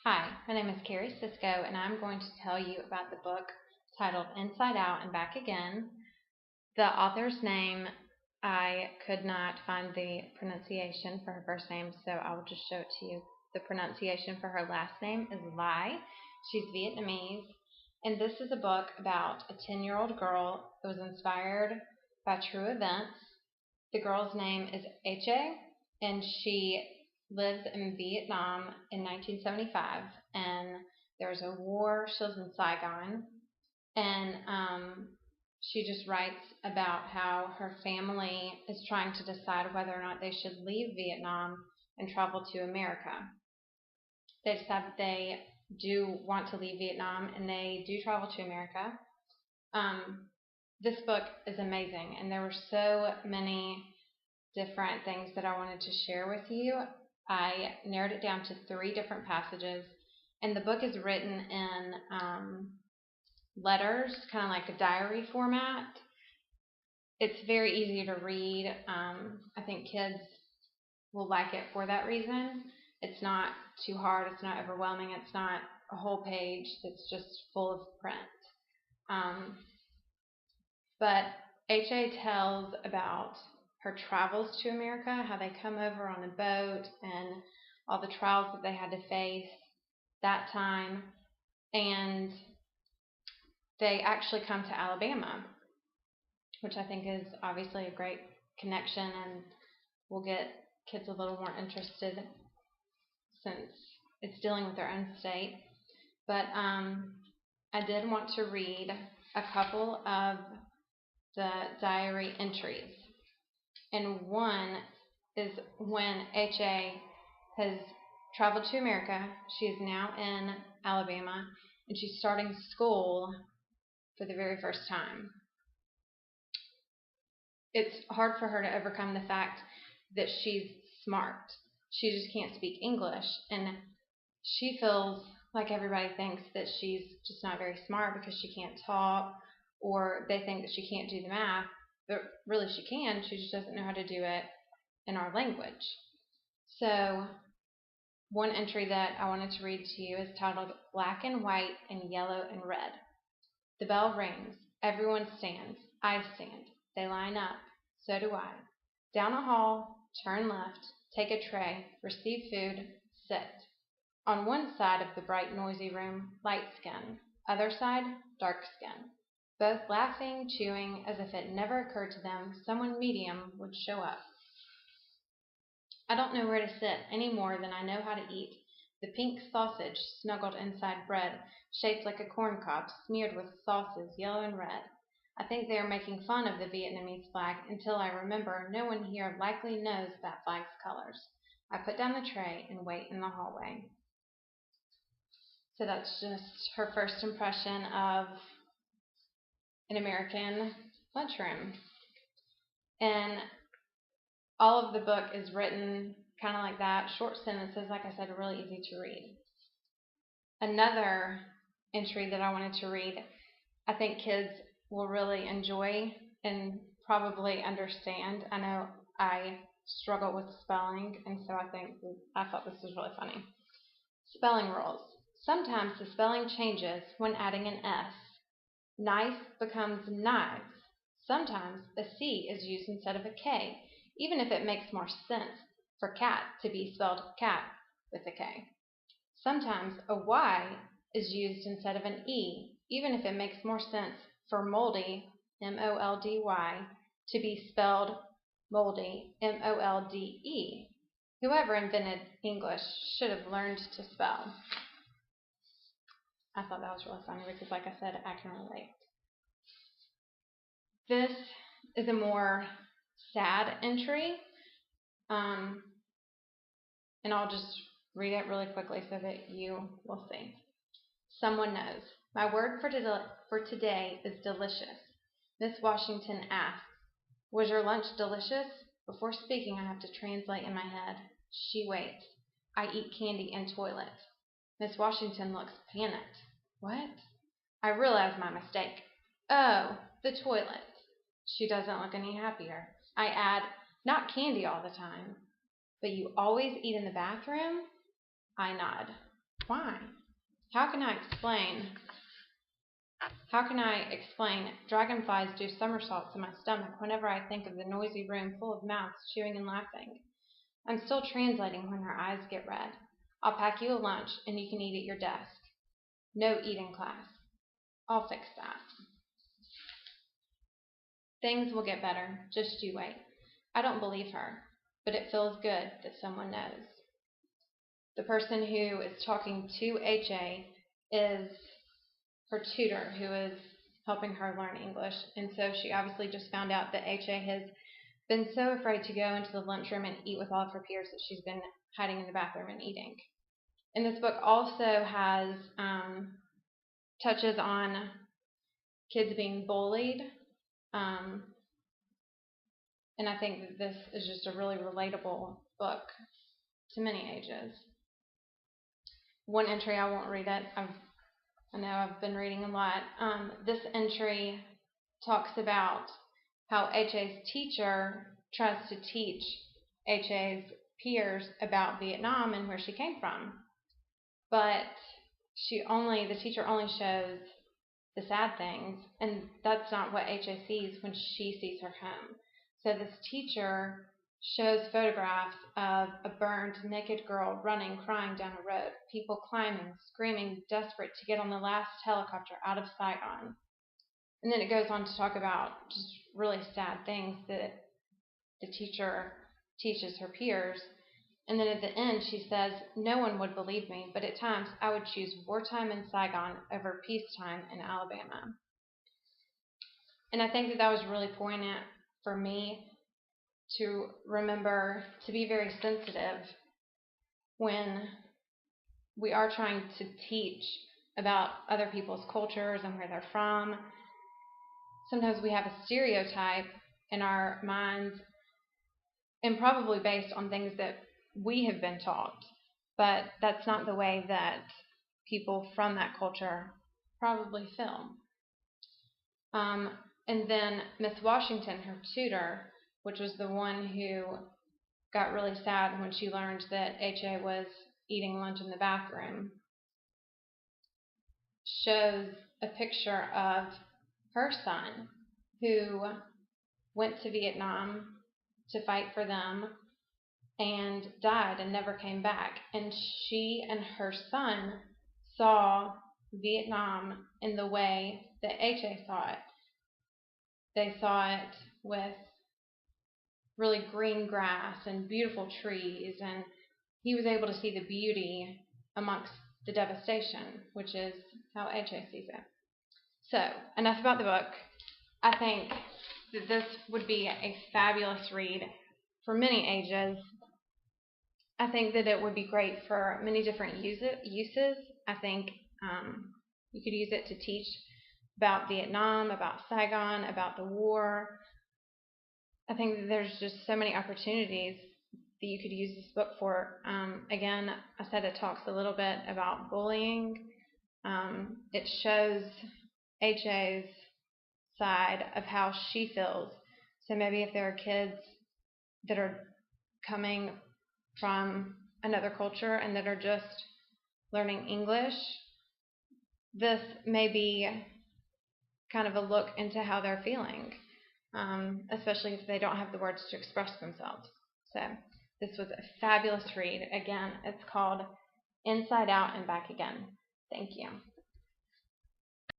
Hi, my name is Carrie Cisco, and I'm going to tell you about the book titled Inside Out and Back Again. The author's name, I could not find the pronunciation for her first name, so I will just show it to you. The pronunciation for her last name is Lai. She's Vietnamese, and this is a book about a 10-year-old girl that was inspired by true events. The girl's name is H.A., and she lives in Vietnam in 1975, and there was a war. She lives in Saigon, and she just writes about how her family is trying to decide whether or not they should leave Vietnam and travel to America. They decide that they do want to leave Vietnam, and they do travel to America. This book is amazing, and there were so many different things that I wanted to share with you. I narrowed it down to 3 different passages, and the book is written in letters, kind of like a diary format. It's very easy to read. I think kids will like it for that reason. It's not too hard. It's not overwhelming. It's not a whole page that's just full of print. But H.A. tells about her travels to America, how they come over on a boat, and all the trials that they had to face that time. And they actually come to Alabama, which I think is obviously a great connection and will get kids a little more interested since it's dealing with their own state. But I did want to read a couple of the diary entries. And one is when H.A. has traveled to America. She is now in Alabama, and she's starting school for the very first time. It's hard for her to overcome the fact that she's smart. She just can't speak English, and she feels like everybody thinks that she's just not very smart because she can't talk, or they think that she can't do the math. But really she can, she just doesn't know how to do it in our language. So one entry that I wanted to read to you is titled Black and White and Yellow and Red. The bell rings. Everyone stands. I stand. They line up. So do I. Down a hall, turn left, take a tray, receive food, sit. On one side of the bright, noisy room, light skin. Other side, dark skin. Both laughing, chewing, as if it never occurred to them someone medium would show up. I don't know where to sit any more than I know how to eat. The pink sausage snuggled inside bread, shaped like a corn cob, smeared with sauces yellow and red. I think they are making fun of the Vietnamese flag until I remember no one here likely knows that flag's colors. I put down the tray and wait in the hallway. So that's just her first impression of an American lunchroom. And all of the book is written kind of like that, short sentences, like I said, really easy to read. Another entry that I wanted to read, I think kids will really enjoy and probably understand. I know I struggle with spelling, and so I thought this was really funny. Spelling rules. Sometimes the spelling changes when adding an S. Knife becomes knives. Sometimes a C is used instead of a K, even if it makes more sense for cat to be spelled cat with a K. Sometimes a Y is used instead of an E, even if it makes more sense for moldy, M-O-L-D-Y, to be spelled moldy, M-O-L-D-E. Whoever invented English should have learned to spell. I thought that was really funny because, like I said, I can relate. This is a more sad entry, and I'll just read it really quickly so that you will see. Someone knows. My word for today is delicious. Miss Washington asks, was your lunch delicious? Before speaking, I have to translate in my head. She waits. I eat candy in toilet. Miss Washington looks panicked. What? I realize my mistake. Oh, the toilet. She doesn't look any happier. I add, not candy all the time. But you always eat in the bathroom? I nod. why? How can I explain dragonflies do somersaults in my stomach whenever I think of the noisy room full of mouths chewing and laughing? I'm still translating when her eyes get red. I'll pack you a lunch and you can eat at your desk. No eating class. I'll fix that. Things will get better. Just you wait. I don't believe her, but it feels good that someone knows. The person who is talking to HA is her tutor who is helping her learn English, and so she obviously just found out that HA has been so afraid to go into the lunchroom and eat with all of her peers that she's been hiding in the bathroom and eating. And this book also has touches on kids being bullied, and I think that this is just a really relatable book to many ages. One entry, I won't read it. I know I've been reading a lot. This entry talks about how HA's teacher tries to teach HA's peers about Vietnam and where she came from, but the teacher only shows the sad things, and that's not what HA sees when she sees her home. So this teacher shows photographs of a burned, naked girl running, crying down a road, people climbing, screaming, desperate to get on the last helicopter out of Saigon. And then it goes on to talk about just really sad things that the teacher teaches her peers. And then at the end she says, no one would believe me, but at times I would choose wartime in Saigon over peacetime in Alabama. And I think that was really poignant for me to remember to be very sensitive when we are trying to teach about other people's cultures and where they're from. Sometimes we have a stereotype in our minds, and probably based on things that we have been taught, but that's not the way that people from that culture probably feel. And then Miss Washington, her tutor, which was the one who got really sad when she learned that HA was eating lunch in the bathroom, shows a picture of her son who went to Vietnam to fight for them and died and never came back. And she and her son saw Vietnam in the way that HA saw it. They saw it with really green grass and beautiful trees, and he was able to see the beauty amongst the devastation, which is how HA sees it. So, enough about the book. I think that this would be a fabulous read for many ages. I think that it would be great for many different uses. I think you could use it to teach about Vietnam, about Saigon, about the war. I think that there's just so many opportunities that you could use this book for. Again, I said it talks a little bit about bullying. It shows HA's side of how she feels. So maybe if there are kids that are coming from another culture and that are just learning English, this may be kind of a look into how they're feeling, especially if they don't have the words to express themselves. So this was a fabulous read. Again, it's called Inside Out and Back Again. Thank you.